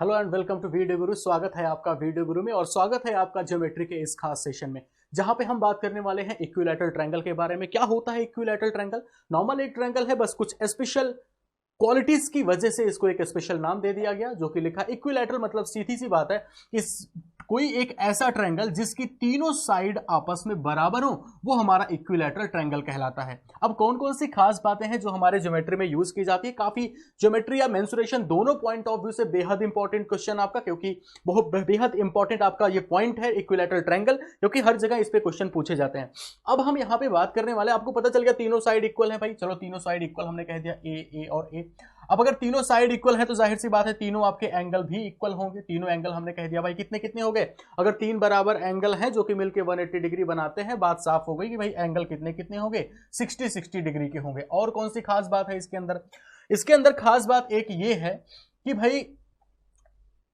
Hello and welcome to video Guru. स्वागत है आपका वीडियो गुरु में और स्वागत है आपका ज्योमेट्री के इस खास सेशन में, जहां पे हम बात करने वाले हैं इक्विलैटरल ट्रायंगल के बारे में। क्या होता है इक्विलैटरल ट्रायंगल? नॉर्मल एक ट्रायंगल है, बस कुछ स्पेशल क्वालिटीज की वजह से इसको एक स्पेशल नाम दे दिया गया, जो कि लिखा इक्विलैटरल। मतलब सीधी सी बात है कि कोई एक ऐसा ट्रायंगल जिसकी तीनों साइड आपस में बराबर हो, वो हमारा इक्विलैटरल ट्रायंगल कहलाता है। अब कौन कौन सी खास बातें हैं जो हमारे ज्योमेट्री में यूज की जाती है? काफी ज्योमेट्री या मेंसुरेशन दोनों पॉइंट ऑफ व्यू से बेहद इंपॉर्टेंट क्वेश्चन आपका, क्योंकि बहुत बेहद इंपॉर्टेंट आपका ये पॉइंट है इक्विलैटरल ट्रायंगल, क्योंकि हर जगह इस पे क्वेश्चन पूछे जाते हैं। अब हम यहाँ पे बात करने वाले, आपको पता चल गया तीनों साइड इक्वल है भाई। चलो तीनों साइड इक्वल हमने कह दिया, ए और ए। अब अगर तीनों साइड इक्वल है तो जाहिर सी बात है तीनों आपके एंगल भी इक्वल होंगे। तीनों एंगल हमने कह दिया भाई कितने कितने हो गए। अगर तीन बराबर एंगल हैं जो कि मिलके 180 डिग्री बनाते हैं, बात साफ हो गई कि भाई एंगल कितने कितने होंगे, 60 डिग्री के होंगे। और कौन सी खास बात है इसके अंदर? इसके अंदर खास बात एक ये है कि भाई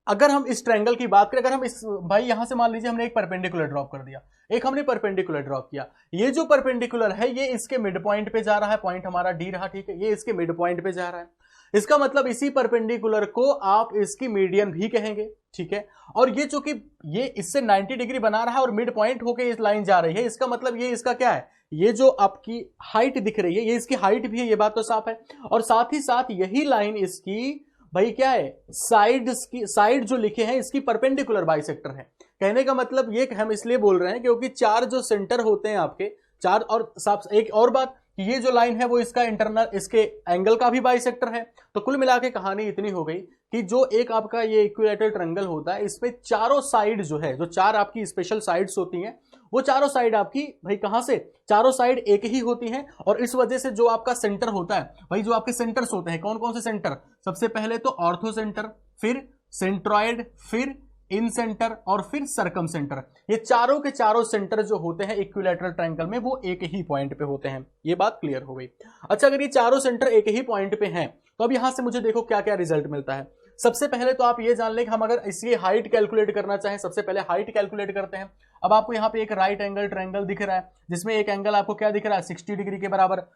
अगर हम इस ट्रायंगल की बात करें, अगर हम इस भाई यहां से मान लीजिए हमने एक परपेंडिकुलर ड्रॉप कर दिया, एक हमने परपेंडिकुलर ड्रॉप किया। ये जो परपेंडिकुलर है ये इसके मिड पॉइंट पे जा रहा है, पॉइंट हमारा डी रहा, ठीक है। ये इसके मिड पॉइंट पे जा रहा है, इसका मतलब इसी परपेंडिकुलर को आप इसकी मीडियन भी कहेंगे, ठीक है। और ये चूंकि ये इससे 90 डिग्री बना रहा है और मिड पॉइंट होकर इस लाइन जा रही है, इसका मतलब ये इसका क्या है, ये जो आपकी हाइट दिख रही है ये इसकी हाइट भी है, ये बात तो साफ है। और साथ ही साथ यही लाइन इसकी भाई क्या है, साइड जो लिखे हैं इसकी परपेंडिकुलर बाइसेक्टर है। कहने का मतलब ये हम इसलिए बोल रहे हैं क्योंकि चार जो सेंटर होते हैं आपके चार, और एक और बात कि ये जो लाइन है वो इसका इंटरनल, इसके एंगल का भी बाइसेक्टर है। तो कुल मिला के कहानी इतनी हो गई कि जो एक आपका ये इक्विलैटरल ट्रायंगल होता है, इसमें चारों साइड जो है, जो चार आपकी स्पेशल साइड्स होती हैं, वो चारों साइड आपकी भाई कहां से, चारों साइड एक ही होती हैं। और इस वजह से जो आपका सेंटर होता है भाई, जो आपके सेंटर्स होते हैं, कौन कौन से सेंटर? सबसे पहले तो ऑर्थो सेंटर, फिर सेंट्रॉयड, फिर इन सेंटर और फिर सरकम सेंटर। ये चारों के चारों सेंटर जो होते हैं इक्विलैटरल ट्रायंगल में, वो एक ही पॉइंट पे होते हैं। ये बात क्लियर हो गई। अच्छा, अगर ये चारों सेंटर एक ही पॉइंट पे हैं तो अब यहां से मुझे देखो क्या क्या रिजल्ट मिलता है। सबसे पहले तो आप ये जान लें कि हम अगर इसकी हाइट कैलकुलेट करना चाहें, सबसे पहले हाइट कैलकुलेट करते हैं। अब आपको यहाँ पे एक राइट एंगल ट्रायंगल दिख रहा है, जिसमें एक एंगल आपको क्या दिख रहा है, 60 डिग्री के बराबर।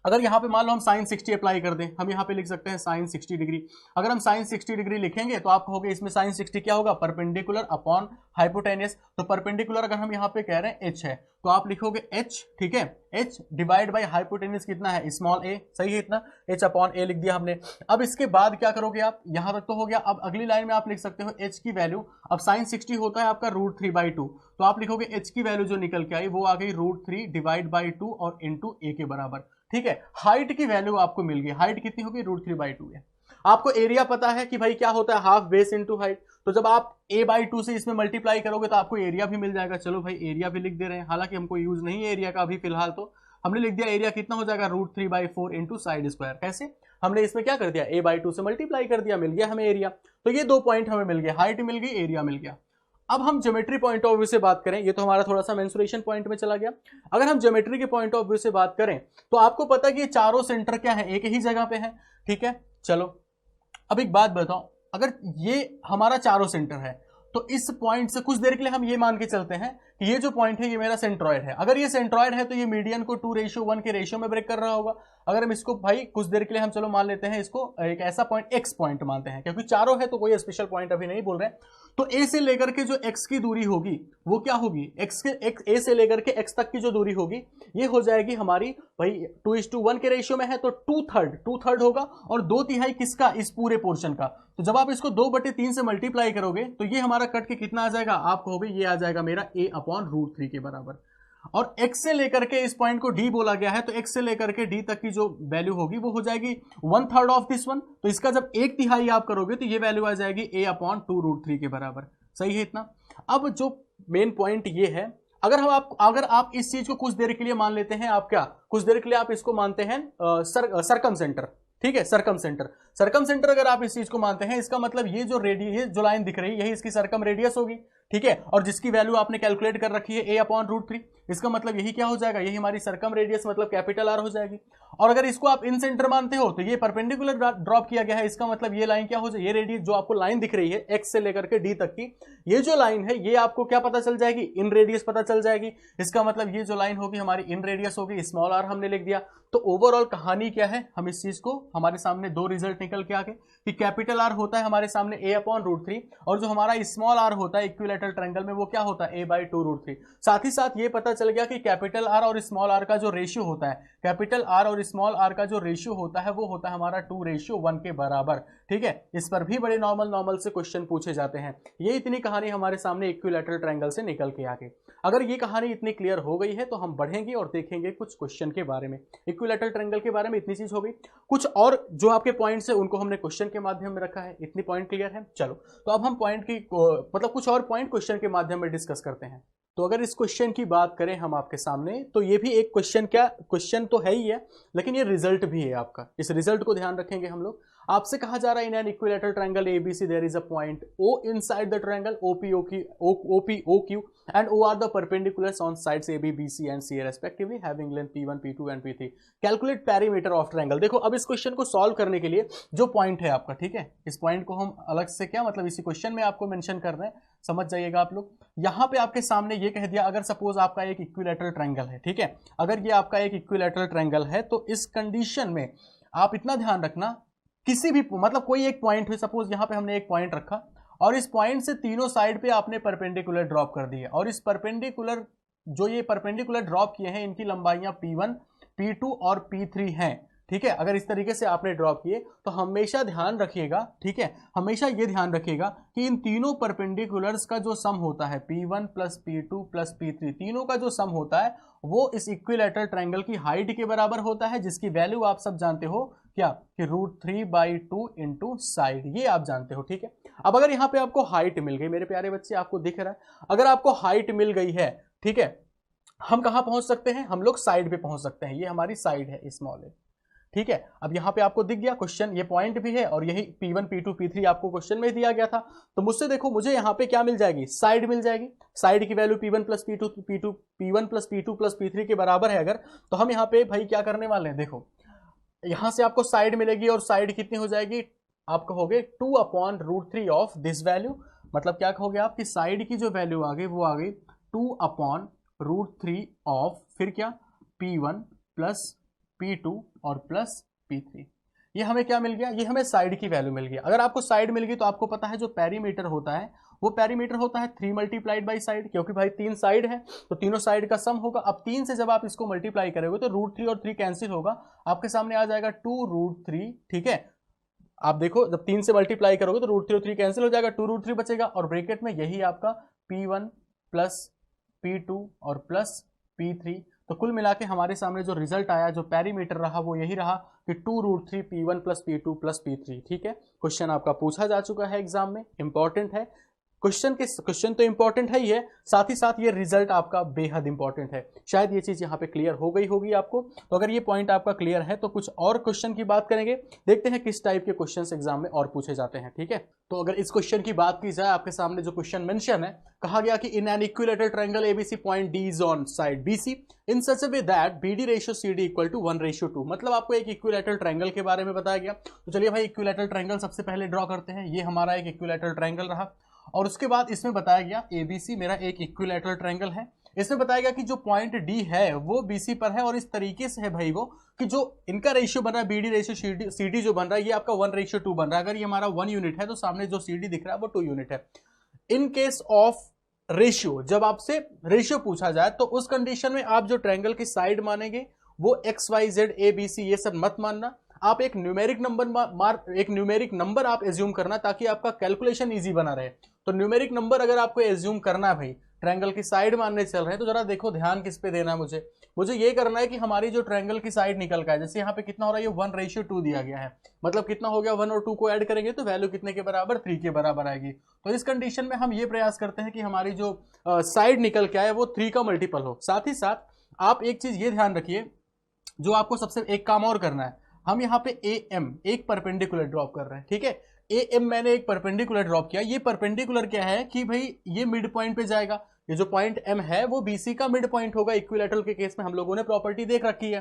अगर यहाँ पे मान लो हम साइन 60 अप्लाई कर दें, हम यहाँ पे लिख सकते हैं साइन 60 डिग्री। अगर हम साइन 60 डिग्री लिखेंगे तो आप कहोगे इसमें साइन 60 क्या होगा, परपेंडिकुलर अपॉन हाइपोटेनियस। तो परपेंडिकुलर अगर हम यहाँ पे कह रहे हैं एच है तो आप लिखोगे एच, ठीक है, एच डिवाइड बाई हाइपोटेनियस कितना है, स्मॉल ए, सही है इतना, एच अपॉन ए लिख दिया हमने। अब इसके बाद क्या करोगे आप, यहाँ तक तो हो गया। अब अगली लाइन में आप लिख सकते हो एच की वैल्यू, अब साइन 60 होता है आपका √3/2, तो आप लिखोगे एच की वैल्यू जो निकल के आई वो आ गई √3 डिवाइड बाई 2 और इंटू ए के बराबर, ठीक है। हाइट की वैल्यू आपको मिल गई, हाइट कितनी होगी, √3/2 है। आपको एरिया पता है कि भाई क्या होता है, हाफ बेस इंटू हाइट। तो जब आप a/2 से इसमें मल्टीप्लाई करोगे तो आपको एरिया भी मिल जाएगा। चलो भाई एरिया भी लिख दे रहे हैं, हालांकि हमको यूज नहीं है एरिया का अभी फिलहाल, तो हमने लिख दिया एरिया कितना हो जाएगा, √3/4 इंटू साइड स्क्वायर। कैसे? हमने इसमें क्या कर दिया, a/2 से मल्टीप्लाई कर दिया, मिल गया हमें एरिया। तो ये दो पॉइंट हमें मिल गए, हाइट मिल गई, एरिया मिल गया। अब हम ज्योमेट्री पॉइंट ऑफ व्यू से बात करें, ये तो हमारा थोड़ा सा मेंसुरेशन पॉइंट में चला गया। अगर हम ज्योमेट्री के पॉइंट ऑफ व्यू से बात करें तो आपको पता है कि ये चारों सेंटर क्या है, एक ही जगह पे है, ठीक है। चलो अब एक बात बताओ, अगर ये हमारा चारों सेंटर है तो इस पॉइंट से कुछ देर के लिए हम ये मान के चलते हैं कि ये जो पॉइंट है ये मेरा सेंट्रॉयड है। अगर ये सेंट्रॉयड है तो ये मीडियन को 2:1 के रेशियो में ब्रेक कर रहा होगा। अगर हम इसको भाई कुछ देर के लिए हम चलो मान लेते हैं इसको एक ऐसा पॉइंट एक्स पॉइंट मानते हैं, क्योंकि चारों है तो कोई स्पेशल पॉइंट अभी नहीं बोल रहे हैं। तो ए से लेकर के जो एक्स की दूरी होगी वो क्या होगी, ए से लेकर के एक्स तक की जो दूरी होगी ये हो जाएगी हमारी भाई 2:1 के रेशियो में है तो 2/3 होगा, और 2/3 किसका, इस पूरे पोर्शन का। तो जब आप इसको 2/3 से मल्टीप्लाई करोगे तो ये हमारा कट के कितना आ जाएगा, आप कहोगे ये आ जाएगा मेरा a/√3 के बराबर। और x से लेकर के इस पॉइंट को d बोला गया है, तो x से लेकर के d तक की जो वैल्यू होगी वो हो जाएगी 1/3 ऑफ दिस वन। तो इसका जब 1/3 आप करोगे तो ये वैल्यू आ जाएगी a/2√3 के बराबर। सही है इतना। अब जो मेन पॉइंट ये है, अगर आप इस चीज को कुछ देर के लिए मान लेते हैं, आप क्या कुछ देर के लिए आप इसको मानते हैं सरकम सेंटर, ठीक है, सरकम सेंटर अगर आप इस चीज को मानते हैं, इसका मतलब ये जो लाइन दिख रही है यही इसकी सरकम रेडियस होगी, ठीक है। और जिसकी वैल्यू आपने कैलकुलेट कर रखी है a/√3, इसका मतलब यही क्या हो जाएगा, यही हमारी सरकम रेडियस मतलब कैपिटल R हो जाएगी। और अगर इसको आप इन सेंटर मानते हो तो ये परपेंडिकुलर ड्रॉप किया गया है, इसका मतलब ये लाइन क्या हो जाए, ये रेडियस जो आपको लाइन दिख रही है एक्स से लेकर के डी तक की, ये जो लाइन है ये आपको क्या पता चल जाएगी, इन रेडियस पता चल जाएगी। इसका मतलब ये जो लाइन होगी हमारी इन रेडियस होगी, स्मॉल आर हमने लिख दिया। तो ओवरऑल कहानी क्या है, हम इस चीज को, हमारे सामने दो रिजल्ट निकल के आ गए कि कैपिटल आर होता है हमारे सामने a/√3 और जो हमारा स्मॉल आर होता है इक्विलैटरल ट्रायंगल में वो क्या होता है a/2√3। साथ ही साथ ये पता चल गया कि कैपिटल आर और स्मॉल आर का जो रेशियो होता है, कैपिटल आर और स्मॉल आर का जो रेशियो होता है वो होता है हमारा 2:1 के बराबर। ठीक है, इस पर भी बड़े नॉर्मल से क्वेश्चन पूछे जाते हैं। ये इतनी कहानी हमारे सामने इक्विलैटरल ट्रायंगल से निकल के आ गई। अगर ये कहानी इतनी क्लियर हो गई है तो हम बढ़ेंगे और देखेंगे कुछ क्वेश्चन के बारे में। इक्विलैटरल ट्रायंगल के बारे में इतनी चीज हो गई, कुछ और जो आपके पॉइंट्स है उनको हमने क्वेश्चन के माध्यम में रखा है। इतनी पॉइंट क्लियर है। चलो तो अब हम पॉइंट की मतलब कुछ और पॉइंट क्वेश्चन के माध्यम में डिस्कस करते हैं। तो अगर इस क्वेश्चन की बात करें हम आपके सामने, तो ये भी एक क्वेश्चन तो है ही है, लेकिन ये रिजल्ट भी है आपका। इस रिजल्ट को ध्यान रखेंगे हम लोग। आपसे कहा जा रहा है in an equilateral triangle ABC there is a point O inside the triangle OPOQ and O are the perpendiculars on sides AB, BC and CA respectively having length P1, P2 and P3. Calculate perimeter of triangle। देखो अब इस question को solve करने के लिए जो point है आपका, ठीक है, इस पॉइंट को हम अलग से क्या मतलब इसी क्वेश्चन में आपको मेंशन कर रहे हैं, समझ जाइएगा आप लोग। यहां पे आपके सामने ये कह दिया, अगर सपोज आपका एक इक्विलैटरल ट्रायंगल है, ठीक है, अगर ये आपका एक इक्विलैटरल ट्रायंगल है तो इस कंडीशन में आप इतना ध्यान रखना, किसी भी मतलब कोई एक पॉइंट है, सपोज यहां पे हमने एक पॉइंट रखा और इस पॉइंट से तीनों साइड पे आपने परपेंडिकुलर ड्रॉप कर दिया और इस परपेंडिकुलर जो ये परपेंडिकुलर ड्रॉप किए हैं इनकी लंबाइयां P1, P2 और P3 हैं। ठीक है, अगर इस तरीके से आपने ड्रॉप किए तो हमेशा ध्यान रखिएगा, ठीक है, हमेशा ये ध्यान रखिएगा कि इन तीनों परपेंडिकुलर्स का जो सम होता है P1 plus P2 plus P3, तीनों का जो सम होता है वो इस इक्विलैटरल ट्रायंगल की हाइट के बराबर होता है, जिसकी वैल्यू आप सब जानते हो क्या, कि √3/2 इंटू साइड, ये आप जानते हो। ठीक है, अब अगर यहाँ पे आपको हाइट मिल गई मेरे प्यारे बच्चे, आपको दिख रहा है, अगर आपको हाइट मिल गई है, ठीक है, हम कहां पहुंच सकते हैं, हम लोग साइड पे पहुंच सकते हैं। ये हमारी साइड है, स्मॉल है। ठीक है, अब यहां पे आपको दिख गया क्वेश्चन, ये पॉइंट भी है और यही P1, P2, P3 आपको क्वेश्चन में दिया गया था। तो मुझसे देखो, मुझे यहां पे क्या मिल जाएगी, साइड मिल जाएगी। साइड की value P1 plus P2 plus P3 के बराबर है अगर, तो हम यहाँ पे भाई क्या करने वाले हैं, देखो यहां से आपको साइड मिलेगी और साइड कितनी हो जाएगी, आप कहोगे 2/√3 ऑफ दिस वैल्यू, मतलब क्या कहोगे आप कि साइड की जो वैल्यू आ गई वो आ गई 2/√3 ऑफ फिर क्या P1 प्लस P2 और प्लस P3। ये हमें क्या मिल गया, ये हमें साइड की वैल्यू मिल गया। अगर आपको साइड मिल गई तो आपको पता है जो पेरीमीटर होता है वो पेरीमीटर होता है 3 मल्टीप्लाइड बाई साइड, क्योंकि भाई 3 साइड है तो तीनों साइड का सम होगा। अब 3 से जब आप इसको मल्टीप्लाई करोगे तो √3 और 3 कैंसिल होगा, आपके सामने आ जाएगा 2√3। ठीक है, आप देखो जब 3 से मल्टीप्लाई करोगे तो √3 और 3 कैंसिल हो जाएगा, 2√3 बचेगा और ब्रैकेट में यही आपका P1 प्लस P2 और प्लस P3। तो कुल मिला के हमारे सामने जो रिजल्ट आया, जो पेरीमीटर रहा वो यही रहा कि 2√3 P1 plus P2 plus P3। ठीक है, क्वेश्चन आपका पूछा जा चुका है एग्जाम में, इंपॉर्टेंट है क्वेश्चन तो इंपॉर्टेंट है ही है, साथ ही साथ ये रिजल्ट आपका बेहद इंपॉर्टेंट है। शायद ये चीज यहाँ पे क्लियर हो गई होगी आपको। तो अगर ये पॉइंट आपका क्लियर है तो कुछ और क्वेश्चन की बात करेंगे, देखते हैं किस टाइप के क्वेश्चंस एग्जाम में और पूछे जाते हैं। ठीक है, तो अगर इस क्वेश्चन की बात की जाए, आपके सामने जो क्वेश्चन मेंशन है, कहा गया कि in an equilateral triangle ABC point D is on side BC in such a way that BD ratio CD equal to 1:2। मतलब आपको एक इक्विलैटरल ट्रायंगल के बारे में बताया गया। तो चलिए भाई इक्विलैटरल ट्रायंगल सबसे पहले ड्रॉ करते हैं। ये हमारा एक इक्विलैटरल ट्रायंगल रहा और उसके बाद इसमें बताया गया ABC मेरा एक इक्विलैटरल ट्रायंगल है। इसमें बताया गया कि जो पॉइंट D है वो BC पर है और इस तरीके से है भाई वो कि जो इनका रेशियो बन रहा है BD रेशियो CD जो बन रहा है ये आपका 1:2 बन रहा है। अगर ये हमारा 1 यूनिट है तो सामने जो CD दिख रहा है वो 2 यूनिट है। इन केस ऑफ रेशियो, जब आपसे रेशियो पूछा जाए तो उस कंडीशन में आप जो ट्रायंगल की साइड मानेंगे वो XYZ ABC ये सब मत मानना, आप एक न्यूमेरिक नंबर आप एज्यूम करना ताकि आपका कैलकुलेशन इजी बना रहे। तो न्यूमेरिक नंबर अगर आपको एज्यूम करना है भाई, ट्रायंगल की साइड मानने चल रहे हैं, तो जरा देखो ध्यान किस पे देना है मुझे ये करना है कि हमारी जो ट्रायंगल की साइड निकल का है, जैसे यहाँ पे कितना हो रहा है, ये 1:2 दिया गया है, मतलब कितना हो गया, 1 और 2 को ऐड करेंगे तो वैल्यू कितने के बराबर, 3 के बराबर आएगी। तो इस कंडीशन में हम ये प्रयास करते हैं कि हमारी जो साइड निकल के आए वो 3 का मल्टीपल हो। साथ ही साथ आप एक चीज ये ध्यान रखिए, जो आपको सबसे एक काम और करना है, हम यहाँ पे AM एक परपेंडिकुलर ड्रॉप कर रहे हैं। ठीक है, AM मैंने एक परपेंडिकुलर ड्रॉप किया। ये परपेंडिकुलर क्या है कि भाई ये मिड पॉइंट पे जाएगा, ये जो पॉइंट M है वो BC का मिड पॉइंट होगा। इक्विलैटरल के केस में हम लोगों ने प्रॉपर्टी देख रखी है।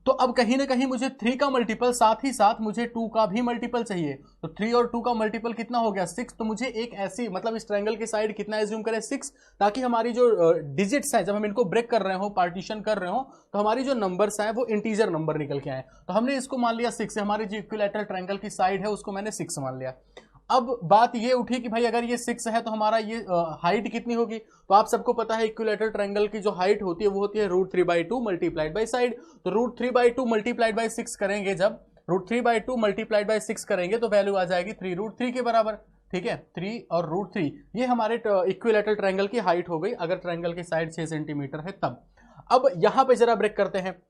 तो अब कहीं ना कहीं मुझे 3 का मल्टीपल, साथ ही साथ मुझे 2 का भी मल्टीपल चाहिए। तो 3 और 2 का मल्टीपल कितना हो गया 6। तो मुझे एक ऐसी मतलब इस ट्रायंगल की साइड कितना एज्यूम करें 6, ताकि हमारी जो डिजिट्स हैं जब हम इनको ब्रेक कर रहे हो, पार्टीशन कर रहे हो, तो हमारी जो नंबर्स हैं वो इंटीजर नंबर निकल के आए। तो हमने इसको मान लिया 6 है, हमारी जो इक्विलैटरल ट्रायंगल की साइड है उसको मैंने 6 मान लिया। अब बात ये उठी कि भाई अगर ये 6 है तो हमारा ये हाइट कितनी होगी। तो आप सबको पता है इक्विलैटरल ट्रायंगल की जो हाइट होती है वो होती है √3/2 मल्टीप्लाइड बाई साइड। तो √3/2 मल्टीप्लाइड बाई 6 करेंगे, जब √3/2 मल्टीप्लाइड बाई 6 करेंगे तो वैल्यू आ जाएगी 3√3 के बराबर। ठीक है, 3 और √3 ये हमारे इक्विलैटरल ट्रायंगल की हाइट हो गई, अगर ट्रायंगल की साइड 6 सेंटीमीटर है तब। अब यहां पे जरा ब्रेक करते हैं।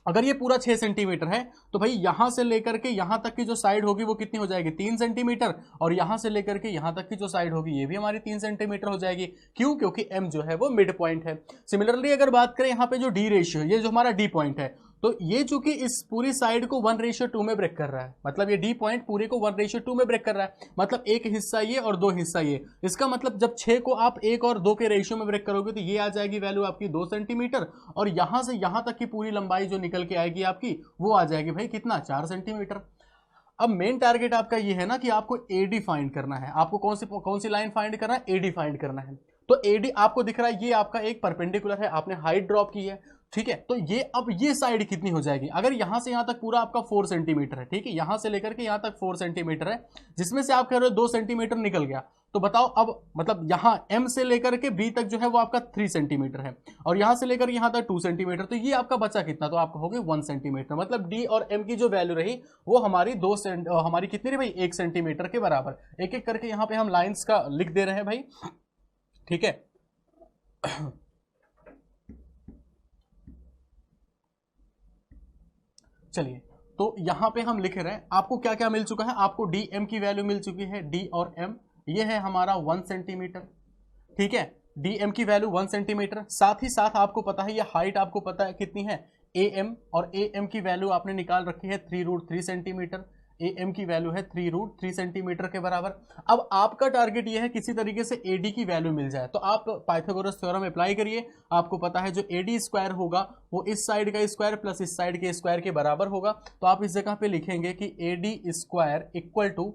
अगर ये पूरा 6 सेंटीमीटर है तो भाई यहां से लेकर के यहां तक की जो साइड होगी वो कितनी हो जाएगी 3 सेंटीमीटर, और यहां से लेकर के यहां तक की जो साइड होगी ये भी हमारी 3 सेंटीमीटर हो जाएगी। क्यों? क्योंकि m जो है वो मिड पॉइंट है। सिमिलरली अगर बात करें यहाँ पे जो d रेशियो, ये जो हमारा d पॉइंट है, तो ये चूंकि इस पूरी साइड को 1:2 में ब्रेक कर रहा है, मतलब ये d पॉइंट पूरे को 1:2 में ब्रेक कर रहा है, मतलब एक हिस्सा ये और 2 हिस्सा ये। इसका मतलब जब 6 को आप 1 और 2 के रेशियो में ब्रेक करोगे तो ये आ जाएगी वैल्यू आपकी 2 सेंटीमीटर, और यहां से यहां तक की पूरी लंबाई जो निकल के आएगी आपकी वो आ जाएगी भाई कितना 4 सेंटीमीटर। अब मेन टारगेट आपका ये है ना कि आपको AD फाइंड करना है। आपको कौन सी लाइन फाइंड करना है? AD फाइंड करना है। तो AD आपको दिख रहा है ये आपका एक परपेंडिकुलर है, आपने हाइट ड्रॉप की है, ठीक है। तो ये अब ये साइड कितनी हो जाएगी? अगर यहां से यहां तक पूरा आपका 4 सेंटीमीटर है, ठीक है, यहां से लेकर के यहां तक 4 सेंटीमीटर है, जिसमें से आप कह रहे हो 2 सेंटीमीटर निकल गया, तो बताओ अब मतलब यहां M से लेकर के B तक जो है वो आपका 3 सेंटीमीटर है, और यहां से लेकर यहां तक 2 सेंटीमीटर, तो ये आपका बचा कितना? तो आपका हो गया 1 सेंटीमीटर। मतलब D और M की जो वैल्यू रही वो हमारी हमारी कितनी रही भाई 1 सेंटीमीटर के बराबर। एक एक करके यहां पे हम लाइंस का लिख दे रहे हैं भाई, ठीक है। चलिए, तो यहां पे हम लिख रहे हैं आपको क्या क्या मिल चुका है। आपको DM की वैल्यू मिल चुकी है, D और M, ये है हमारा 1 सेंटीमीटर, ठीक है। DM की वैल्यू 1 सेंटीमीटर, साथ ही साथ आपको पता है ये हाइट आपको पता है कितनी है AM, और AM की वैल्यू आपने निकाल रखी है 3√3 सेंटीमीटर। AM की वैल्यू है 3√3 सेंटीमीटर के बराबर। अब आपका टारगेट ये है किसी तरीके से AD की वैल्यू मिल जाए, तो आप पाइथागोरस थ्योरम अप्लाई करिए। आपको पता है जो AD स्क्वायर होगा वो इस साइड का स्क्वायर प्लस इस साइड के स्क्वायर के बराबर होगा। तो आप इस जगह पे लिखेंगे कि AD स्क्वायर इक्वल टू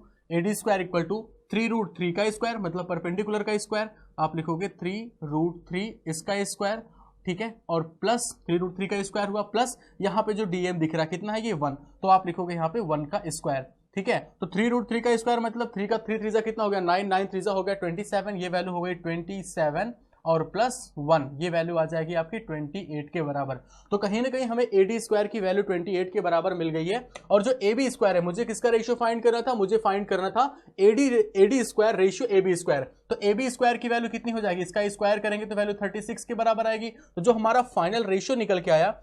3√3 का स्क्वायर, मतलब परपेंडिकुलर का स्क्वायर, आप लिखोगे 3√3 इसका स्क्वायर, ठीक है, और प्लस 3√3 का स्क्वायर हुआ, प्लस यहाँ पे जो DM दिख रहा है कितना है ये 1, तो आप लिखोगे यहाँ पे 1 का स्क्वायर, ठीक है। तो 3√3 का स्क्वायर मतलब 3 का 3 3 कितना हो गया 9, 9 3 हो गया 27, ये वैल्यू हो गई 27, और प्लस 1 ये वैल्यू आ जाएगी आपकी 28 के बराबर। तो कहीं ना कहीं हमें AD स्क्वायर की वैल्यू 28 के बराबर मिल गई है। और जो AB स्क्वायर है, मुझे किसका रेशियो फाइंड करना था? मुझे फाइंड करना था AD square ratio AB square. तो AB स्क्वायर की वैल्यू कितनी हो जाएगी? इसका स्क्वायर करेंगे तो वैल्यू 36 के बराबर आएगी। तो जो हमारा फाइनल रेशियो निकल के आया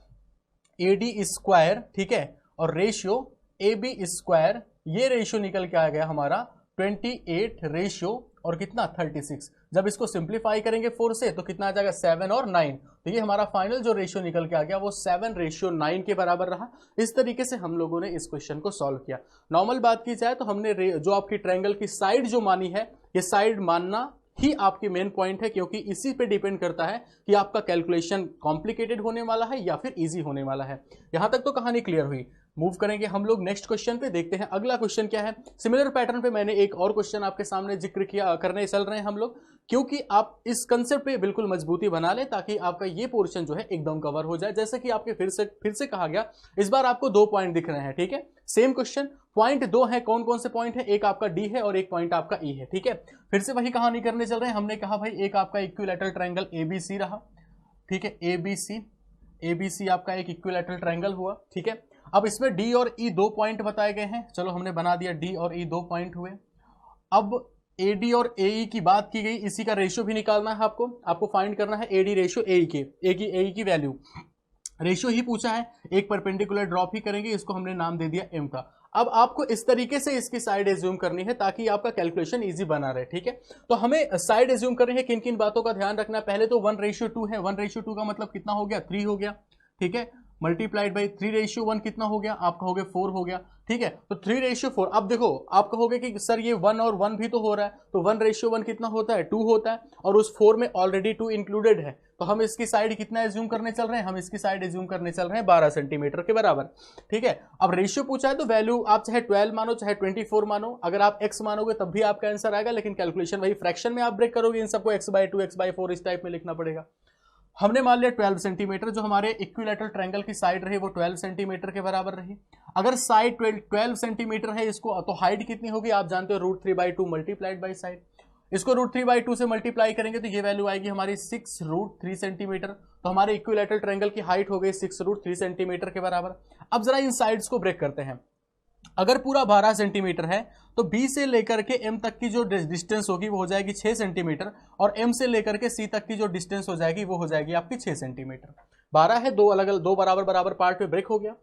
AD स्क्वायर, ठीक है, और रेशियो AB स्क्वायर, ये रेशियो निकल के आ गया हमारा 28 रेशियो और कितना 36। जब इसको सिंप्लीफाई करेंगे 4 से तो कितना आ जाएगा 7 और 9। तो ये हमारा फाइनल जो रेशियो निकल के आ गया वो 7:9 के बराबर रहा। इस तरीके से हम लोगों ने इस क्वेश्चन को सॉल्व किया। नॉर्मल बात की जाए तो हमने जो आपकी ट्रायंगल की साइड जो मानी है, ये साइड मानना ही आपकी मेन पॉइंट है, क्योंकि इसी पे डिपेंड करता है कि आपका कैलकुलेशन कॉम्प्लिकेटेड होने वाला है या फिर इजी होने वाला है। यहां तक तो कहानी क्लियर हुई। मूव करेंगे हम लोग नेक्स्ट क्वेश्चन पे, देखते हैं अगला क्वेश्चन क्या है। सिमिलर पैटर्न पे मैंने एक और क्वेश्चन आपके सामने जिक्र किया, करने चल रहे हैं हम लोग, क्योंकि आप इस कंसेप्ट पे बिल्कुल मजबूती बना लें ताकि आपका ये पोर्शन जो है एकदम कवर हो जाए। जैसे कि आपके फिर से कहा गया, इस बार आपको 2 पॉइंट दिख रहे हैं, ठीक है, सेम क्वेश्चन, पॉइंट 2 है। कौन कौन से पॉइंट है? एक आपका D है और एक पॉइंट आपका E है, ठीक है। फिर से वही कहानी करने चल रहे हैं। हमने कहा भाई एक आपका इक्विलैटरल ट्रायंगल ABC रहा, ठीक है, ABC आपका एक इक्विलैटरल ट्रायंगल हुआ, ठीक है। अब इसमें D और E 2 पॉइंट बताए गए हैं, चलो हमने बना दिया D और E 2 पॉइंट हुए। अब AD और AE की बात की गई, इसी का रेशियो भी निकालना है आपको फाइंड करना है AD रेशियो AE की वैल्यू, रेशियो ही पूछा है, एक परपेंडिकुलर ड्रॉप ही करेंगे, इसको हमने नाम दे दिया M का। अब आपको इस तरीके से इसकी साइड एज्यूम करनी है ताकि आपका कैलकुलेशन इजी बना रहे, ठीक है। तो हमें साइड एज्यूम करनी है, किन किन बातों का ध्यान रखना है। पहले तो 1:2 है, 1:2 का मतलब कितना हो गया 3 हो गया, ठीक है, मल्टीप्लाइड बाई 3:1 कितना हो गया? आप कहोगे 4 हो गया, ठीक है। तो 3:4, अब देखो आप कहोगे कि सर ये 1 और 1 भी तो हो रहा है, तो 1:1 कितना होता है 2 होता है, और उस 4 में ऑलरेडी 2 इंक्लूडेड है, तो हम इसकी साइड कितना एज्यूम करने चल रहे हैं, हम इसकी साइड एज्यूम करने चल रहे हैं 12 सेंटीमीटर के बराबर। ठीक है, अब रेशियो पूछा है तो वैल्यू आप चाहे 12 मानो चाहे 24 मानो, अगर आप x मानोगे तब भी आपका आंसर आएगा, लेकिन कैलकुलेशन वही फ्रैक्शन में आप ब्रेक करोगे, इन सबको x/2 x/4 इस टाइप में लिखना पड़ेगा। हमने मान लिया 12 सेंटीमीटर, जो हमारे इक्विलैटरल ट्रायंगल की साइड रही वो 12 सेंटीमीटर के बराबर रही। अगर साइड 12 सेंटीमीटर है इसको, तो हाइट कितनी होगी आप जानते हो, √3/2 मल्टीप्लाइड बाई साइड। इसको √3/2 से मल्टीप्लाई करेंगे तो ये वैल्यू आएगी हमारी 6√3 सेंटीमीटर। तो हमारे इक्विलैटरल ट्रायंगल की हाइट हो गई 6√3 सेंटीमीटर के बराबर। अब जरा इन साइड्स को ब्रेक करते हैं। अगर पूरा 12 सेंटीमीटर है तो B से लेकर के M तक की जो डिस्टेंस होगी वो हो जाएगी 6 सेंटीमीटर, और M से लेकर के C तक की जो डिस्टेंस हो जाएगी वो हो जाएगी आपकी 6 सेंटीमीटर। 12 है, दो अलग अलग, दो बराबर बराबर पार्ट में ब्रेक हो गया।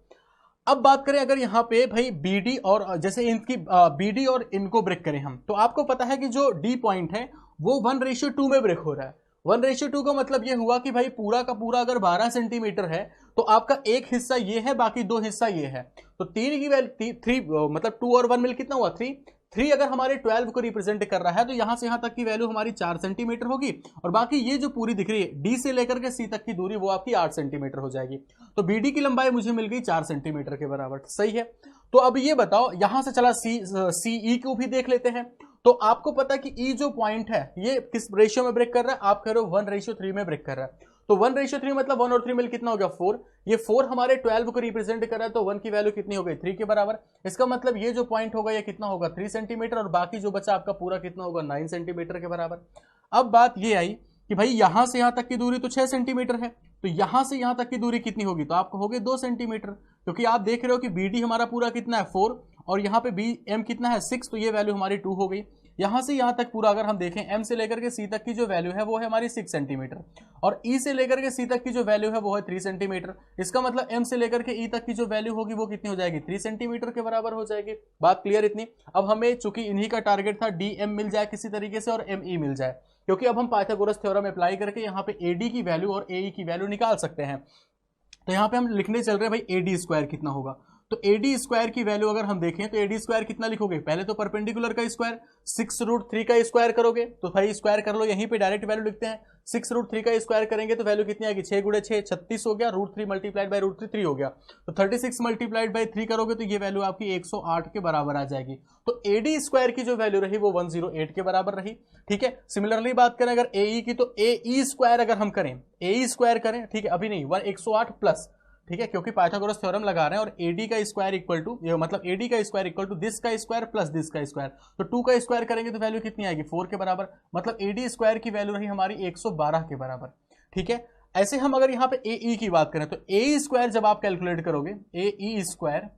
अब बात करें अगर यहाँ पे भाई BD और जैसे इनकी BD और इनको ब्रेक करें हम, तो आपको पता है कि जो D पॉइंट है वो 1:2 में ब्रेक हो रहा है। 1:2 का मतलब ये हुआ कि भाई पूरा का पूरा अगर 12 सेंटीमीटर है तो आपका एक हिस्सा ये है, बाकी दो हिस्सा ये है। तो 3 की वैल्यू 3 मतलब 2 और 1 मिल कितना हुआ 3 अगर हमारे 12 को रिप्रेजेंट कर रहा है तो यहां से यहां तक की वैल्यू हमारी 4 सेंटीमीटर होगी, और बाकी ये जो पूरी दिख रही है डी से लेकर के सी तक की दूरी वो आपकी 8 सेंटीमीटर हो जाएगी। तो बीडी की लंबाई मुझे मिल गई 4 सेंटीमीटर के बराबर। सही है, तो अब ये बताओ यहां से चला सीई को भी देख लेते हैं। तो आपको पता है कि ई जो पॉइंट है ये किस रेशियो में ब्रेक कर रहा है, आप कह रहे हो 1:3 में ब्रेक कर रहा है। तो 1:3 मतलब 1 और 3 मिल कितना हो गया 4। ये 4 हमारे 12 को रिप्रेजेंट कर रहा है, तो 1 की वैल्यू कितनी हो गई 3 के बराबर। इसका मतलब ये जो पॉइंट होगा ये कितना होगा 3 सेंटीमीटर, और बाकी जो बचा आपका पूरा कितना होगा 9 सेंटीमीटर के बराबर। अब बात ये आई कि भाई यहां से यहां तक की दूरी तो 6 सेंटीमीटर है, तो यहां से यहां तक की दूरी कितनी होगी, तो आपको हो गए 2 सेंटीमीटर, क्योंकि आप देख रहे हो कि BD हमारा पूरा कितना है 4 और यहाँ पे BM कितना है 6, तो ये वैल्यू हमारी 2 हो गई। यहां से यहां तक पूरा अगर हम देखें M से लेकर के C तक की जो वैल्यू है वो है हमारी 6 सेंटीमीटर, और E से लेकर के C तक की जो वैल्यू है वो है 3 सेंटीमीटर। इसका मतलब M से लेकर के E तक की जो वैल्यू होगी वो कितनी हो जाएगी 3 सेंटीमीटर के बराबर हो जाएगी। बात क्लियर इतनी। अब हमें चूंकि इन्हीं का टारगेट था DM मिल जाए किसी तरीके से और ME मिल जाए, क्योंकि अब हम पाइथागोरस थ्योरम अप्लाई करके यहाँ पे AD की वैल्यू और AE की वैल्यू निकाल सकते हैं। तो यहाँ पे हम लिखने चल रहे हैं भाई AD स्क्वायर कितना होगा। तो AD स्क्वायर की वैल्यू अगर हम देखें तो AD स्क्वायर कितना लिखोगे, पहले तो परपेंडिकुलर का स्क्वायर 6√3 का स्क्वायर करोगे, तो भाई स्क्वायर कर लो, यहीं पे डायरेक्ट वैल्यू लिखते हैं। 6√3 का स्क्वायर करेंगे तो वैल्यू कितनी आएगी 6 × 6 36 हो गया, √3 मल्टीप्लाइड बाई √3 3 हो गया, तो 36 मल्टीप्लाइड बाई 3 करोगे तो ये वैल्यू आपकी 108 के बराबर आ जाएगी। तो AD स्क्वायर की जो वैल्यू रही वो 108 के बराबर रही। ठीक है, सिमिलरली बात करें अगर AE की, तो AE स्क्वायर अगर हम करें, AE स्क्वायर करें, ठीक है, अभी नहीं 108 प्लस, ठीक है, क्योंकि पाइथागोरस थ्योरम लगा रहे हैं, और AD का स्क्वायर इक्वल टू मतलब AD का स्क्वायर इक्वल टू दिस का स्क्वायर प्लस दिस का स्क्वायर, तो 2 का स्क्वायर करेंगे तो वैल्यू कितनी आएगी 4 के बराबर, मतलब AD स्क्वायर की वैल्यू रही हमारी 112 के बराबर। ठीक है, ऐसे हम अगर यहाँ पे AE की बात करें तो AE स्क्वायर जब आप कैलकुलेट करोगे AE स्क्वायर,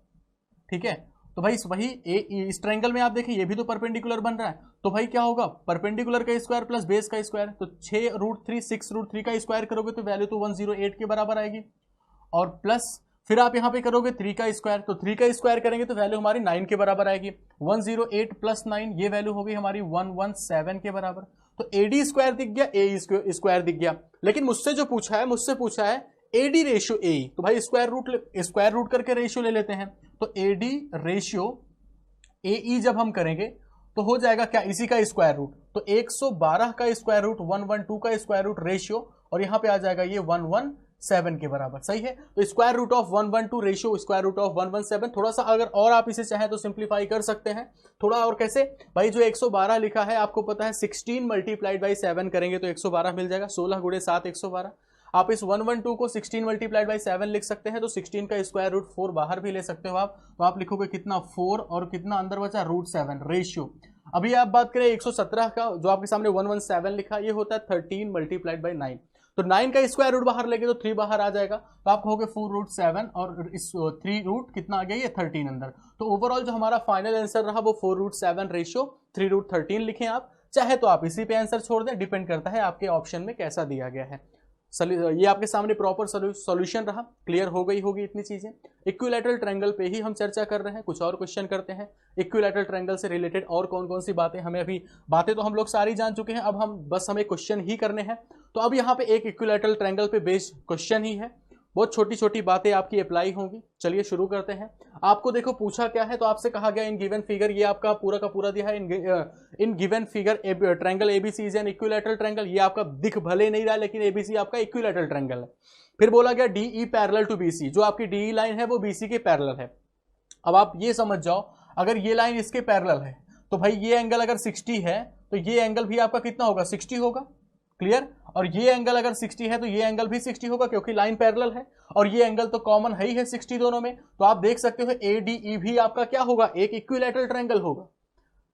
ठीक है, तो भाई वही AE इस ट्रायंगल में आप देखें ये भी तो परपेंडिकुलर बन रहा है, तो भाई क्या होगा परपेंडिकुलर का स्क्वायर प्लस बेस का स्क्वायर, तो 6√3 का स्क्वायर करोगे तो वैल्यू तो 108 के बराबर आएगी, और प्लस फिर आप यहां पे करोगे 3 का स्क्वायर, तो 3 का स्क्वायर करेंगे तो वैल्यू हमारी 9 के बराबर आएगी। 108 प्लस 9 ये वैल्यू होगी हमारी 117 के बराबर। तो AD स्क्वायर दिख गया, AE स्क्वायर दिख गया, लेकिन मुझसे पूछा है AD रेशियो AE, तो भाई स्क्वायर रूट करके रेशियो ले लेते हैं। तो AD रेशियो AE जब हम करेंगे तो हो जाएगा क्या, इसी का स्क्वायर रूट, तो 112 का स्क्वायर रूट 112 का स्क्वायर रूट रेशियो, और यहां पे आ जाएगा ये 117 के बराबर। सही है, तो square root of 112 ratio square root of 117। थोड़ा सा अगर और आप इसे चाहें तो सिंप्लीफाई कर सकते हैं थोड़ा, और कैसे भाई, जो 112 लिखा है आपको पता है 16 मल्टीप्लाइड बाई 7 करेंगे तो 112 मिल जाएगा, 16 × 7 112। आप इस 112 को 16 मल्टीप्लाइड बाई 7 लिख सकते हैं, तो 16 का स्क्वायर रूट 4 बाहर भी ले सकते हो आप, तो आप लिखोगे कितना 4 और कितना अंदर बचा √7 रेशियो। अभी आप बात करें 117 का, जो आपके सामने 117 लिखा, ये होता है 13 मल्टीप्लाइड बाई 9, तो 9 का स्क्वायर रूट बाहर लेंगे तो 3 बाहर आ जाएगा, तो आप कहोगे 4√7 और इस 3 रूट कितना आ गया ये 13 अंदर। तो ओवरऑल जो हमारा फाइनल आंसर रहा वो 4√7 रेशियो 3√13 लिखें आप, चाहे तो आप इसी पे आंसर छोड़ दें, डिपेंड करता है आपके ऑप्शन में कैसा दिया गया है। ये आपके सामने प्रॉपर सॉल्यूशन रहा, क्लियर हो गई होगी इतनी चीजें। इक्विलैटरल ट्रायंगल पे ही हम चर्चा कर रहे हैं, कुछ और क्वेश्चन करते हैं इक्विलैटरल ट्रायंगल से रिलेटेड, और कौन कौन सी बातें हमें, अभी बातें तो हम लोग सारी जान चुके हैं, अब हम बस हमें क्वेश्चन ही करने हैं। तो अब यहाँ पे एक इक्विलैटरल ट्रायंगल पे बेस्ड क्वेश्चन ही है, बहुत छोटी छोटी बातें आपकी अप्लाई होंगी। चलिए शुरू करते हैं। आपको देखो पूछा क्या है, तो आपसे कहा गया इन गिवन फिगर, ये आपका पूरा का पूरा दिया है in given figure triangle ABC is an equilateral triangle. ये आपका दिख भले नहीं रहा लेकिन एबीसी आपका इक्विलैटरल ट्रायंगल है। फिर बोला गया डीई पैरेलल टू बीसी, जो आपकी डीई लाइन है वो बीसी के पैरेलल है। अब आप ये समझ जाओ, अगर ये लाइन इसके पैरेलल है तो भाई ये एंगल अगर 60 है तो ये एंगल भी आपका कितना होगा, 60 होगा। क्लियर। और ये एंगल अगर 60 है तो ये एंगल भी 60 होगा, क्योंकि लाइन पैरेलल है और ये एंगल तो कॉमन है ही है 60 दोनों में। तो आप देख सकते हो एडीई भी आपका क्या होगा, एक इक्विलैटरल ट्रायंगल होगा।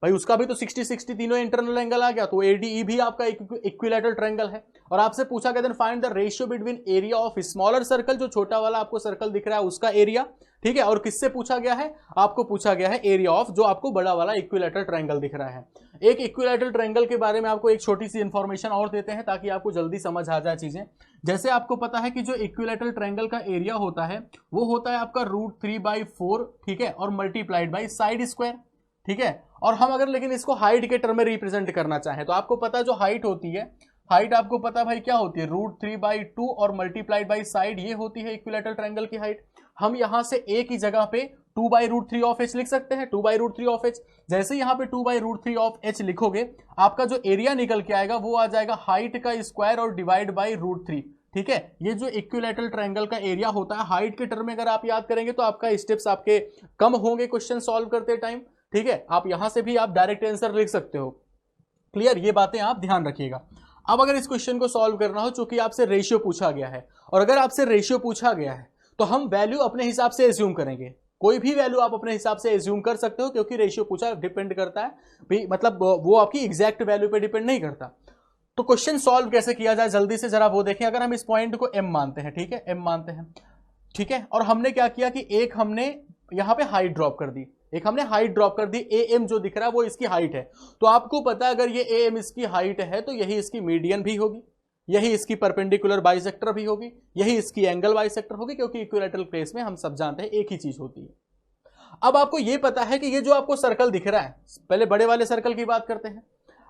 भाई उसका भी तो 60-60 तीनों इंटरनल एंगल आ गया, तो एडीई भी आपका इक्विलैटरल ट्रायंगल है। और आपसे पूछा गया then find the ratio between area of smaller circle, जो छोटा वाला आपको सर्कल दिख रहा है उसका एरिया, ठीक है। और किससे पूछा गया है, आपको पूछा गया है एरिया ऑफ जो आपको बड़ा वाला इक्विलैटरल ट्रायंगल दिख रहा है। एक इक्विलैटरल ट्रायंगल के बारे में आपको एक छोटी सी इंफॉर्मेशन और देते हैं ताकि आपको जल्दी समझ आ जाए चीजें। जैसे आपको पता है कि जो इक्विलैटरल ट्रायंगल का एरिया होता है वो होता है आपका √3/4, ठीक है, और मल्टीप्लाइड बाई साइड स्क्वायर, ठीक है। और हम अगर लेकिन इसको हाइट के टर्म में रिप्रेजेंट करना चाहें तो आपको पता है जो हाइट होती है, हाइट आपको पता है भाई क्या होती है, √3/2 और मल्टीप्लाइड बाई साइड, ये होती है इक्विलैटरल ट्रायंगल की हाइट। हम यहां से एक ही जगह पे 2/√3 ऑफ एच लिख सकते हैं, 2/√3 ऑफ एच। जैसे यहां पे 2/√3 ऑफ एच लिखोगे, आपका जो एरिया निकल के आएगा वो आ जाएगा हाइट का स्क्वायर और डिवाइड बाई √3, ठीक है। ये जो इक्विलैटरल ट्रायंगल का एरिया होता है हाइट के टर्म में अगर आप याद करेंगे तो आपका स्टेप्स आपके कम होंगे क्वेश्चन सॉल्व करते टाइम, ठीक है। आप यहां से भी आप डायरेक्ट आंसर लिख सकते हो। क्लियर, ये बातें आप ध्यान रखिएगा। अब अगर इस क्वेश्चन को सॉल्व करना हो, चूंकि आपसे रेशियो पूछा गया है, और अगर आपसे रेशियो पूछा गया है तो हम वैल्यू अपने हिसाब से एज्यूम करेंगे। कोई भी वैल्यू आप अपने हिसाब से एज्यूम कर सकते हो, क्योंकि रेशियो पूछा डिपेंड करता है, मतलब वो आपकी एग्जैक्ट वैल्यू पे डिपेंड नहीं करता। तो क्वेश्चन सॉल्व कैसे किया जाए जल्दी से जरा वो देखें। अगर हम इस पॉइंट को एम मानते हैं, ठीक है, एम मानते हैं, ठीक है, और हमने क्या किया कि एक हमने यहां पे हाइट ड्रॉप कर दी, एक हमने हाइट ड्रॉप कर दी, ए एम जो दिख रहा है वो इसकी हाइट है। तो आपको पता है अगर ये ए एम इसकी हाइट है तो यही इसकी मीडियन भी होगी, यही इसकी परपेंडिकुलर बाइसेक्टर भी होगी, यही इसकी एंगल बाइसेक्टर होगी, क्योंकि इक्विलैटरल प्लेस में हम सब जानते हैं एक ही चीज होती है। अब आपको ये पता है कि ये जो आपको सर्कल दिख रहा है, पहले बड़े वाले सर्कल की बात करते हैं।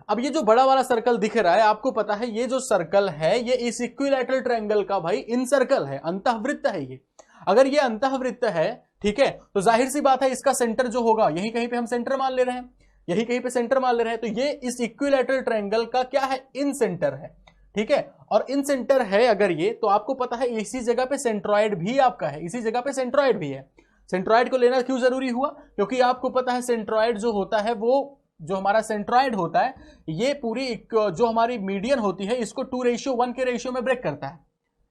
अब ये जो बड़ा वाला सर्कल दिख रहा है, आपको पता है ये जो सर्कल है ये इस इक्विलैटरल ट्रायंगल का भाई इन सर्कल है, अंतःवृत्त है ये। अगर ये अंतःवृत्त है, ठीक है, तो जाहिर सी बात है इसका सेंटर जो होगा यही कहीं पे हम सेंटर मान ले रहे हैं, यही कहीं पे सेंटर मान ले रहे हैं। तो ये इस इक्विलैटरल ट्रायंगल का क्या है, इन सेंटर है, ठीक है। और इन सेंटर है अगर ये, तो आपको पता है इसी जगह पे सेंट्रॉइड भी आपका है, इसी जगह पे सेंट्रॉइड भी है। सेंट्रॉइड को लेना क्यों जरूरी हुआ, क्योंकि आपको पता है सेंट्रॉइड जो होता है वो, जो हमारा सेंट्रॉइड होता है ये पूरी जो हमारी मीडियन होती है इसको 2:1 के रेशियो में ब्रेक करता है।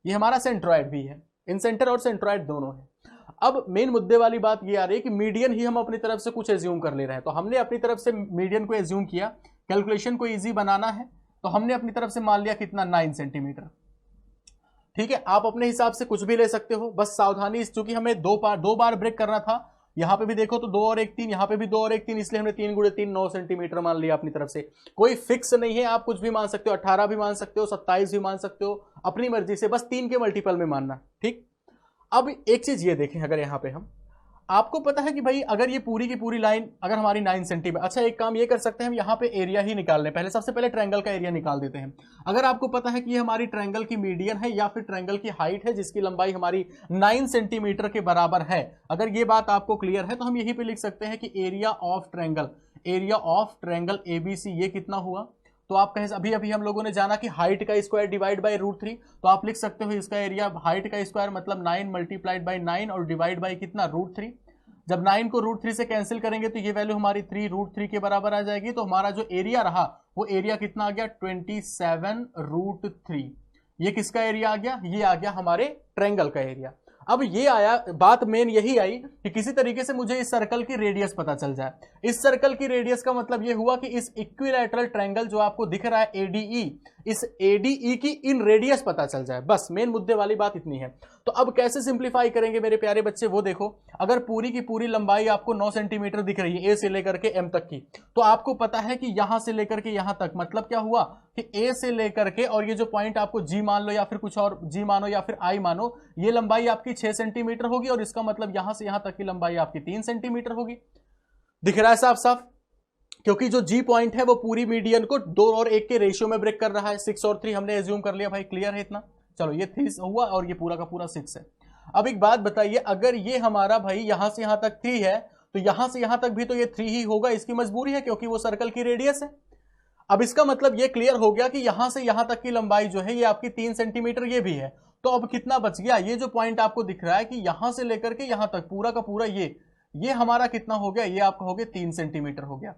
ये हमारा सेंट्रॉइड भी है, इन सेंटर और सेंट्रॉइड दोनों है। अब मेन मुद्दे वाली बात ये आ रही है कि मीडियन ही हम अपनी तरफ से कुछ एज्यूम कर ले रहे हैं। तो हमने अपनी तरफ से मीडियन को एज्यूम किया, कैलकुलेशन को इजी बनाना है तो हमने अपनी तरफ से मान लिया कितना, 9 सेंटीमीटर, ठीक है। आप अपने हिसाब से कुछ भी ले सकते हो, बस सावधानी, चूंकि हमें दो बार ब्रेक करना था। यहां पे भी देखो तो 2 और 1 3, यहां पे भी 2 और 1 3, इसलिए हमने 3 × 3 9 सेंटीमीटर मान लिया अपनी तरफ से। कोई फिक्स नहीं है, आप कुछ भी मान सकते हो, 18 भी मान सकते हो, 27 भी मान सकते हो, अपनी मर्जी से, बस 3 के मल्टीपल में मानना, ठीक। अब एक चीज ये देखें, अगर यहां पे हम, आपको पता है कि भाई अगर ये पूरी की पूरी लाइन अगर हमारी 9 सेंटीमीटर, अच्छा एक काम ये कर सकते हैं हम यहाँ पे एरिया ही निकाल लें, पहले सबसे पहले ट्रायंगल का एरिया निकाल देते हैं। अगर आपको पता है कि ये हमारी ट्रायंगल की मीडियन है या फिर ट्रायंगल की हाइट है जिसकी लंबाई हमारी 9 सेंटीमीटर के बराबर है, अगर ये बात आपको क्लियर है तो हम यहीं पे लिख सकते हैं कि एरिया ऑफ ट्रायंगल एबीसी ये कितना हुआ। तो आप कहें अभी अभी हम लोगों ने जाना कि हाइट का स्क्वायर डिवाइड बाय √3, तो आप लिख सकते हो इसका एरिया हाइट का स्क्वायर मतलब 9 मल्टीप्लाइड बाय 9 और डिवाइड बाय कितना, √3। जब 9 को √3 से कैंसिल करेंगे तो ये वैल्यू हमारी 3√3 के बराबर आ जाएगी। तो हमारा जो एरिया रहा वो एरिया कितना आ गया, 27√3। ये किसका एरिया आ गया, ये आ गया हमारे ट्रायंगल का एरिया। अब ये आया, बात मेन यही आई कि किसी तरीके से मुझे इस सर्कल की रेडियस पता चल जाए। इस सर्कल की रेडियस का मतलब ये हुआ कि इस इक्विलैटरल ट्रायंगल जो आपको दिख रहा है एडीई, इस एडीई की इन रेडियस पता चल जाए, बस मेन मुद्दे वाली बात इतनी है। तो अब कैसे सिंप्लीफाई करेंगे मेरे प्यारे बच्चे, वो देखो। अगर पूरी की पूरी लंबाई आपको 9 सेंटीमीटर दिख रही है ए से लेकर के एम तक की, तो आपको पता है कि यहां से लेकर के यहां तक, मतलब क्या हुआ कि ए से लेकर के, और ये जो पॉइंट आपको जी मान लो या फिर कुछ और जी मानो या फिर आई मानो, ये लंबाई आपकी 6 सेंटीमीटर होगी और इसका मतलब यहां से यहां तक की लंबाई आपकी 3 सेंटीमीटर होगी। दिख रहा है साफ साफ, क्योंकि जो जी पॉइंट है वो पूरी मीडियन को 2 और 1 के रेशियो में ब्रेक कर रहा है। 6 और 3 हमने एज्यूम कर लिया भाई, क्लियर है इतना। चलो ये 3 हुआ और ये पूरा का पूरा 6 है। अब एक बात बताइए, अगर ये हमारा भाई यहां से यहां तक 3 है तो यहां से यहां तक भी तो ये 3 ही होगा, इसकी मजबूरी है क्योंकि वो सर्कल की रेडियस है। अब इसका मतलब ये क्लियर हो गया कि यहां से यहां तक की लंबाई जो है ये आपकी 3 सेंटीमीटर ये भी है। तो अब कितना बच गया, ये जो पॉइंट आपको दिख रहा है कि यहां से लेकर के यहां तक पूरा का पूरा ये हमारा कितना हो गया, ये आपका हो गया 3 सेंटीमीटर हो गया।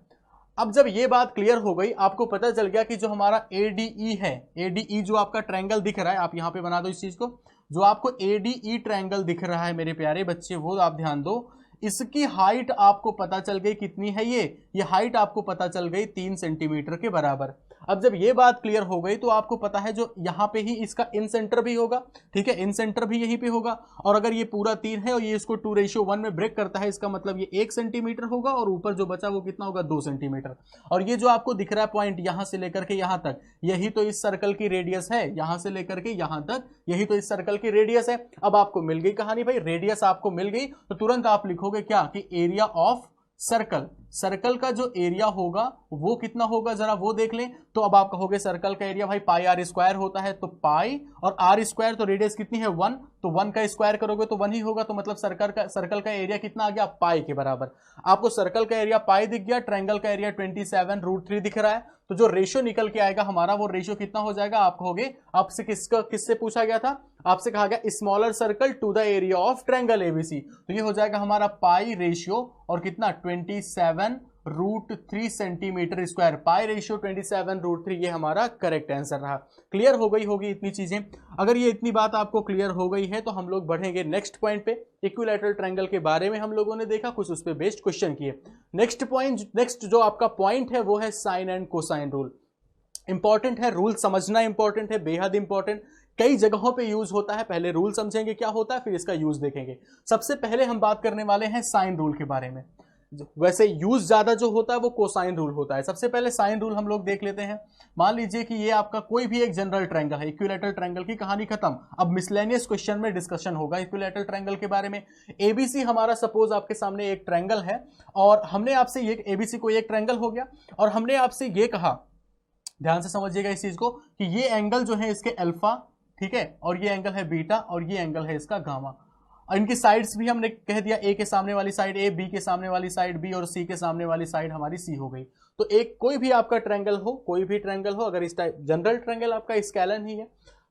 अब जब ये बात क्लियर हो गई, आपको पता चल गया कि जो हमारा ADE है, ADE जो आपका ट्रायंगल दिख रहा है, आप यहां पे बना दो इस चीज को, जो आपको ADE ट्रायंगल दिख रहा है मेरे प्यारे बच्चे, वो आप ध्यान दो। इसकी हाइट आपको पता चल गई कितनी है, ये हाइट आपको पता चल गई 3 सेंटीमीटर के बराबर। अब जब ये बात क्लियर हो गई तो आपको पता है जो यहां पे ही इसका इन सेंटर भी होगा, ठीक है, इन सेंटर भी यहीं पे होगा। और अगर ये पूरा 3 है और ये इसको 2:1 में ब्रेक करता है, इसका मतलब ये 1 सेंटीमीटर होगा और ऊपर जो बचा वो कितना होगा, 2 सेंटीमीटर। और ये जो आपको दिख रहा है पॉइंट यहां से लेकर के यहां तक, यही तो इस सर्कल की रेडियस है, यहां से लेकर के यहां तक यही तो इस सर्कल की रेडियस है। अब आपको मिल गई कहानी भाई, रेडियस आपको मिल गई तो तुरंत आप लिखोगे क्या कि एरिया ऑफ सर्कल, सर्कल का जो एरिया होगा वो कितना होगा, जरा वो देख लें। तो अब आप कहोगे सर्कल का एरिया भाई पाई आर स्क्वायर होता है, तो पाई और आर स्क्वायर, तो रेडियस कितनी है 1, तो 1 का स्क्वायर करोगे तो 1 ही होगा, तो मतलब सर्कल का एरिया कितना आ गया, पाई के बराबर। आपको सर्कल का एरिया पाई दिख गया, ट्रायंगल का एरिया 27√3 दिख रहा है। तो जो रेशियो निकल के आएगा हमारा, वो रेशियो कितना हो जाएगा, आप कहोगे, आपसे किससे पूछा गया था, आपसे कहा गया smaller circle to the area of triangle ABC, तो ये हो जाएगा हमारा पाई रेशियो और कितना 27√3 सेंटीमीटर स्क्वायर, पाई रेशियो 27√3, ये हमारा करेक्ट आंसर रहा। क्लियर हो गई होगी इतनी चीजें। अगर ये इतनी बात आपको क्लियर हो गई है तो हम लोग बढ़ेंगे नेक्स्ट पॉइंट पे। इक्विलैटरल ट्रायंगल के बारे में हम लोगों ने देखा, कुछ उस पे बेस्ड क्वेश्चन किए। नेक्स्ट जो आपका पॉइंट है वो है sine and cosine rule. Important है, रूल समझना इंपॉर्टेंट है, बेहद इंपॉर्टेंट, कई जगहों पे यूज होता है। पहले रूल समझेंगे क्या होता है, फिर इसका यूज देखेंगे। सबसे पहले हम बात करने वाले हैं साइन रूल के बारे में। वैसे यूज ज्यादा जो होता है वो कोसाइन रूल होता है। सबसे पहले साइन रूल हम लोग देख लेते हैं। मान लीजिए कि ये आपका कोई भी एक जनरल ट्रायंगल है, इक्विलैटरल ट्रायंगल की कहानी खत्म। अब मिसलेनियस क्वेश्चन में डिस्कशन होगा इक्विलैटरल ट्रायंगल के बारे में। एबीसी हमारा सपोज आपके सामने एक ट्रायंगल है और हमने आपसे ये एबीसी को एक ट्रायंगल हो गया और हमने आपसे ये कहा, ध्यान से समझिएगा इस चीज को, कि ये एंगल जो है इसके अल्फा, ठीक है, और ये एंगल है बीटा और ये एंगल है इसका गामा। इनकी साइड्स भी हमने कह दिया, ए के सामने वाली साइड ए, बी के सामने वाली साइड बी और सी के सामने वाली साइड हमारी सी हो गई। तो एक कोई भी आपका ट्रायंगल हो, कोई भी ट्रायंगल हो, अगर इस टाइप जनरल ट्रायंगल आपका स्केलन ही है,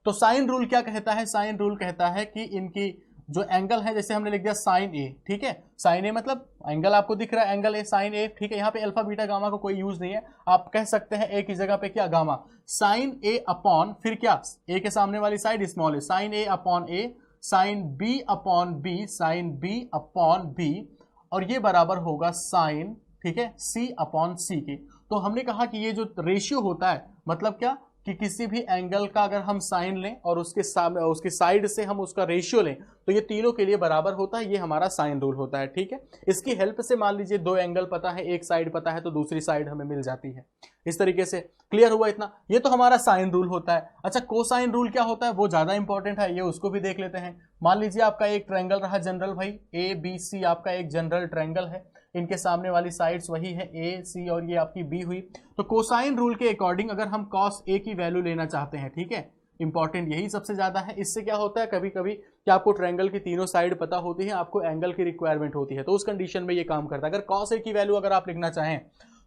तो साइन रूल क्या कहता है, साइन रूल कहता है कि इनकी जो एंगल है, जैसे हमने लिख दिया साइन ए, ठीक है, साइन ए मतलब एंगल आपको दिख रहा है, एंगल ए साइन ए, ठीक है, यहाँ पे अल्फा बीटा गामा को कोई यूज नहीं है, आप कह सकते हैं ए की जगह पे क्या, गामा, साइन ए अपॉन फिर क्या, ए के सामने वाली side small a, sine A upon a, sine B upon b, sine B upon b, और ये बराबर होगा साइन, ठीक है, सी अपॉन सी के। तो हमने कहा कि ये जो रेशियो होता है, मतलब क्या कि किसी भी एंगल का अगर हम साइन लें और उसके सामने उसकी साइड से हम उसका रेशियो लें तो ये तीनों के लिए बराबर होता है, ये हमारा साइन रूल होता है, ठीक है। इसकी हेल्प से मान लीजिए दो एंगल पता है, एक साइड पता है तो दूसरी साइड हमें मिल जाती है। इस तरीके से क्लियर हुआ इतना, ये तो हमारा साइन रूल होता है। अच्छा, कोसाइन रूल क्या होता है, वो ज्यादा इंपॉर्टेंट है, ये उसको भी देख लेते हैं। मान लीजिए आपका एक ट्रायंगल रहा जनरल भाई, ए बी सी आपका एक जनरल ट्रायंगल है, इनके सामने वाली साइड्स वही है ए सी और ये आपकी बी हुई। तो कोसाइन रूल के अकॉर्डिंग अगर हम कॉस ए की वैल्यू लेना चाहते हैं, ठीक है, इंपॉर्टेंट यही सबसे ज्यादा है। इससे क्या होता है, कभी कभी क्या आपको ट्रायंगल की तीनों साइड पता होती है, आपको एंगल की रिक्वायरमेंट होती है, तो उस कंडीशन में ये काम करता है। अगर कॉस ए की वैल्यू अगर आप लिखना चाहें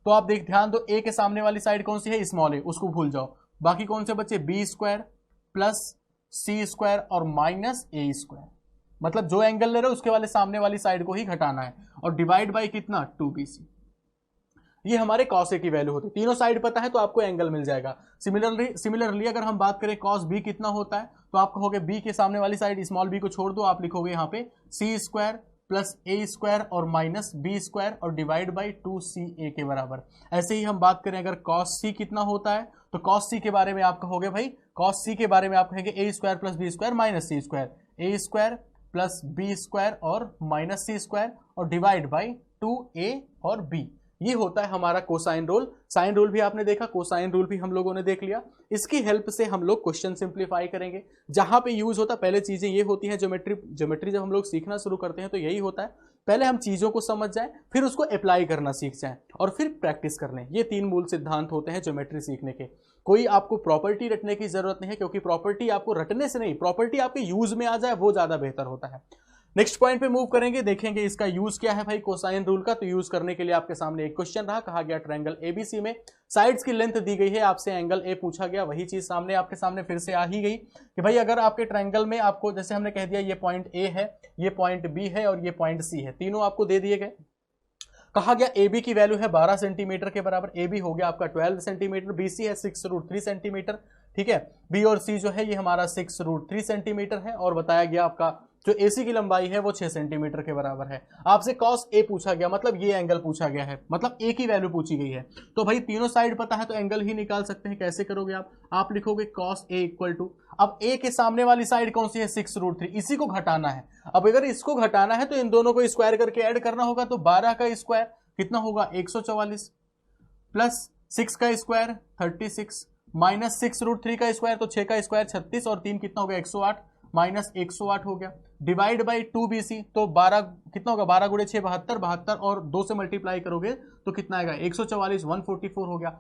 तो आप ध्यान दो, ए के सामने वाली साइड कौन सी है, स्मॉल ए, उसको भूल जाओ, बाकी कौन से बच्चे, बी स्क्वायर प्लस सी स्क्वायर और माइनस ए स्क्वायर, मतलब जो एंगल ले रहे हो उसके वाले सामने वाली साइड को ही घटाना है, और डिवाइड बाय कितना, 2bc। ये हमारे cos a की वैल्यू होती है, तीनों साइड पता है तो आपको एंगल मिल जाएगा। सिमिलरली अगर हम बात करें cos b कितना होता है, तो आप कहोगे b के सामने वाली साइड स्मॉल b को छोड़ दो, आप लिखोगे यहाँ पे c स्क्वायर प्लस ए स्क्वायर और माइनस बी स्क्वायर और डिवाइड बाई 2ca के बराबर। ऐसे ही हम बात करें अगर cos c कितना होता है, तो cos c के बारे में आप कहोगे भाई, cos c के बारे में आप कहेंगे a square plus B square minus C square, A square plus B square और माइनस सी स्क्वायर और डिवाइड बाई 2a और b। ये होता है हमारा कोसाइन रूल। साइन रूल भी आपने देखा, कोसाइन रूल भी हम लोगों ने देख लिया। इसकी हेल्प से हम लोग क्वेश्चन सिंप्लीफाई करेंगे। जहां पे यूज होता है, पहले चीजें ये होती हैं, ज्योमेट्री जब हम लोग सीखना शुरू करते हैं तो यही होता है पहले हम चीज़ों को समझ जाएं, फिर उसको अप्लाई करना सीख जाएं और फिर प्रैक्टिस कर लें। ये 3 मूल सिद्धांत होते हैं ज्योमेट्री सीखने के। कोई आपको प्रॉपर्टी रटने की जरूरत नहीं है, क्योंकि प्रॉपर्टी आपको रटने से नहीं, प्रॉपर्टी आपके यूज में आ जाए वो ज्यादा बेहतर होता है। नेक्स्ट पॉइंट पे मूव करेंगे, देखेंगे इसका यूज क्या है भाई कोसाइन रूल का। तो यूज करने के लिए आपके सामने एक क्वेश्चन रहा, कहा गया ट्रायंगल एबीसी में साइड्स की लेंथ दी गई है, आपसे एंगल ए पूछा गया। वही चीज सामने आपके सामने फिर से आ ही गई कि भाई अगर आपके ट्रायंगल में आपको, जैसे हमने कह दिया ये पॉइंट ए है, ये पॉइंट बी है और ये पॉइंट सी है, तीनों आपको दे दिए गए। कहा गया ए बी की वैल्यू है 12 सेंटीमीटर के बराबर, ए बी हो गया आपका 12 सेंटीमीटर, बी सी है 6√3 सेंटीमीटर, ठीक है। बी और सी जो है ये हमारा 6√3 सेंटीमीटर है, और बताया गया आपका जो एसी की लंबाई है वो 6 सेंटीमीटर के बराबर है। आपसे कॉस ए पूछा गया, मतलब ये एंगल पूछा गया है, मतलब ए की वैल्यू पूछी गई है। तो भाई तीनों साइड पता है तो एंगल ही निकाल सकते हैं। कैसे करोगे आप लिखोगे कॉस ए इक्वल टू, अब ए के सामने वाली साइड कौन सी है 6√3, इसी को घटाना है। अब अगर इसको घटाना है तो इन दोनों को स्क्वायर करके ऐड करना होगा। तो 12 का स्क्वायर कितना होगा 144, प्लस 6 का स्क्वायर 36, माइनस 6√3 का स्क्वायर तो 6 का स्क्वायर 36, और 3 कितना हो गया 108, माइनस 108 हो गया, डिवाइड बाई 2BC तो 12 कितना होगा 12 गुणे 6 72, 72 और 2 से मल्टीप्लाई करोगे तो कितना आएगा 144, 144 हो गया।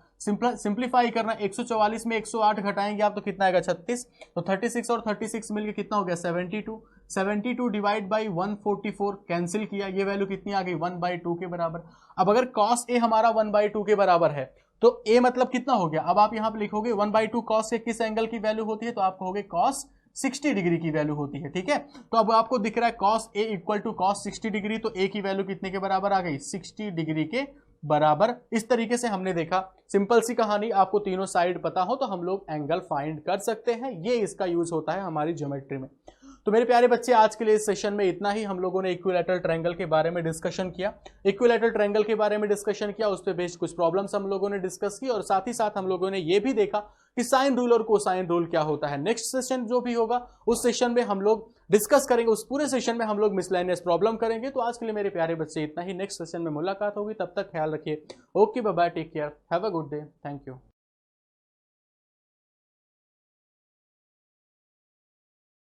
सिंप्लीफाई करना, 144 में 108 घटाएंगे आप तो कितना आएगा 36, तो 36 और 36 मिलके कितना हो गया 72, 72 डिवाइड बाई 144 कैंसिल किया, ये वैल्यू कितनी आ गई 1/2 के बराबर। अब अगर cos a हमारा 1/2 के बराबर है तो a मतलब कितना हो गया, अब आप यहां पे लिखोगे 1/2 cos a किस एंगल की वैल्यू होती है, तो आप कहोगे cos 60 डिग्री की वैल्यू होती है, ठीक है। तो अब आपको दिख रहा है cos a equal to cos 60 degree, तो a की वैल्यू कितने के बराबर आ गई 60 डिग्री के बराबर। इस तरीके से हमने देखा, सिंपल सी कहानी, आपको तीनों साइड पता हो तो हम लोग एंगल फाइंड कर सकते हैं। ये इसका यूज होता है हमारी ज्योमेट्री में। तो मेरे प्यारे बच्चे आज के लिए इस सेशन में इतना ही। हम लोगों ने इक्विलैटरल ट्रायंगल के बारे में डिस्कशन किया, इक्विलैटरल ट्रायंगल के बारे में डिस्कशन किया, उस पर बेस्ड कुछ प्रॉब्लम्स हम लोगों ने डिस्कस की, और साथ ही साथ हम लोगों ने ये भी देखा कि साइन रूल और कोसाइन रूल क्या होता है। नेक्स्ट सेशन जो भी होगा उस सेशन में हम लोग डिस्कस करेंगे, उस पूरे सेशन में हम लोग मिसलेनियस प्रॉब्लम करेंगे। तो आज के लिए मेरे प्यारे बच्चे इतना ही, नेक्स्ट सेशन में मुलाकात होगी, तब तक ख्याल रखिए। Okay bye bye, take care, have a good day, thank you.